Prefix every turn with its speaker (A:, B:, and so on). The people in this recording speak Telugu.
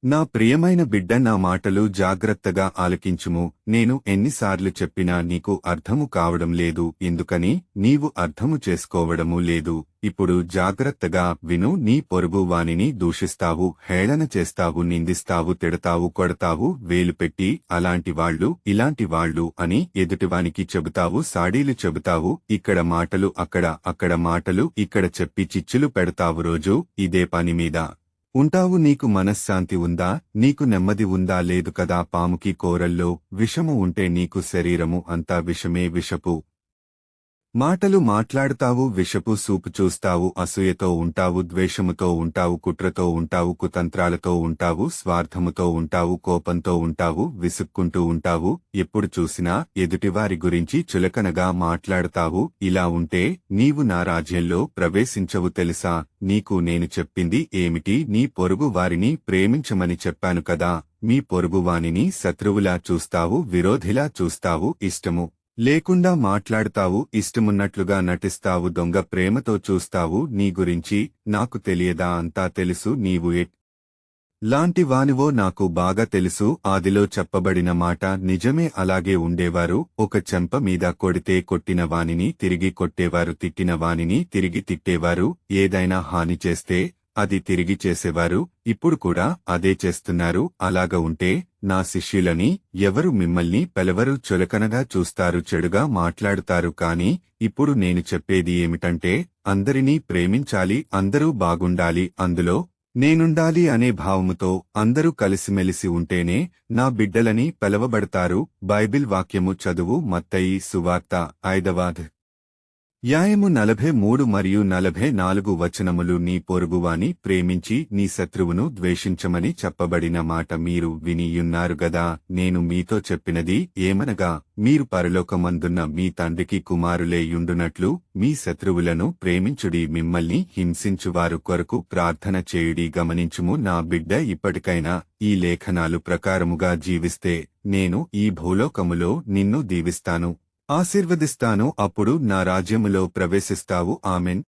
A: నా ప్రియమైన బిడ్డ, నా మాటలు జాగ్రత్తగా ఆలకించుము. నేను ఎన్నిసార్లు చెప్పినా నీకు అర్థము కావడం లేదు, ఎందుకని నీవు అర్థము చేసుకోవడము లేదు. ఇప్పుడు జాగ్రత్తగా విను. నీ పొరుగు వానిని దూషిస్తావు, హేళన చేస్తావు, నిందిస్తావు, తిడతావు, కొడతావు, వేలు పెట్టి అలాంటి వాళ్ళు ఇలాంటి వాళ్ళు అని ఎదుటివానికి చెబుతావు, సాడీలు చెబుతావు. ఇక్కడ మాటలు అక్కడ మాటలు ఇక్కడ చెప్పి చిచ్చులు పెడతావు. రోజు ఇదే పని మీద ఉంటావు. నీకు మనశ్శాంతి ఉందా? నీకు నెమ్మది ఉందా? లేదు కదా. పాముకి కోరల్లో విషము ఉంటే నీకు శరీరము అంతా విషమే. విషపు మాటలు మాట్లాడుతావు, విషపు సూపు చూస్తావు, అసూయతో ఉంటావు, ద్వేషముతో ఉంటావు, కుట్రతో ఉంటావు, కుతంత్రాలతో ఉంటావు, స్వార్థముతో ఉంటావు, కోపంతో ఉంటావు, విసుక్కుంటూ ఉంటావు. ఎప్పుడు చూసినా ఎదుటివారి గురించి చులకనగా మాట్లాడతావు. ఇలా ఉంటే నీవు నా రాజ్యంలో ప్రవేశించవు తెలుసా? నీకు నేను చెప్పింది ఏమిటి? నీ పొరుగు వారిని ప్రేమించమని చెప్పాను కదా. మీ పొరుగువానిని శత్రువులా చూస్తావు, విరోధిలా చూస్తావు, ఇష్టము లేకుండా మాట్లాడతావు, ఇష్టమున్నట్లుగా నటిస్తావు, దొంగ ప్రేమతో చూస్తావు. నీ గురించి నాకు తెలియదా? అంతా తెలుసు. నీవు లాంటి వానివో నాకు బాగా తెలుసు. ఆదిలో చెప్పబడిన మాట నిజమే. అలాగే ఉండేవారు. ఒక చెంప మీద కొడితే కొట్టిన వానిని తిరిగి కొట్టేవారు, తిట్టిన వానిని తిరిగి తిట్టేవారు, ఏదైనా హాని చేస్తే అది తిరిగి చేసేవారు. ఇప్పుడు కూడా అదే చేస్తున్నారు. అలాగ ఉంటే నా శిష్యులని ఎవరు మిమ్మల్ని పెలవరు, చులకనగా చూస్తారు, చెడుగా మాట్లాడుతారు. కాని ఇప్పుడు నేను చెప్పేది ఏమిటంటే అందరినీ ప్రేమించాలి, అందరూ బాగుండాలి, అందులో నేనుండాలి అనే భావముతో అందరూ కలిసిమెలిసి ఉంటేనే నా బిడ్డలని పిలవబడతారు. బైబిల్ వాక్యము చదువు. మత్తయి సువార్త 5వ అధ్యాయము 43 మరియు 44 వచనములు. నీ పొరుగువాని ప్రేమించి నీ శత్రువును ద్వేషించమని చెప్పబడిన మాట మీరు వినియున్నారు గదా. నేను మీతో చెప్పినది ఏమనగా, మీరు పరలోకమందున్న మీ తండ్రికి కుమారులే యుండునట్లు మీ శత్రువులను ప్రేమించుడి, మిమ్మల్ని హింసించువారు కొరకు ప్రార్థన చేయుడి. గమనించుము నా బిడ్డ, ఇప్పటికైనా ఈ లేఖనాలు ప్రకారముగా జీవిస్తే నేను ఈ భూలోకములో నిన్ను దీవిస్తాను, ఆశీర్వదిస్తాను. అప్పుడు నా రాజ్యములో ప్రవేశిస్తావు. ఆమెన్.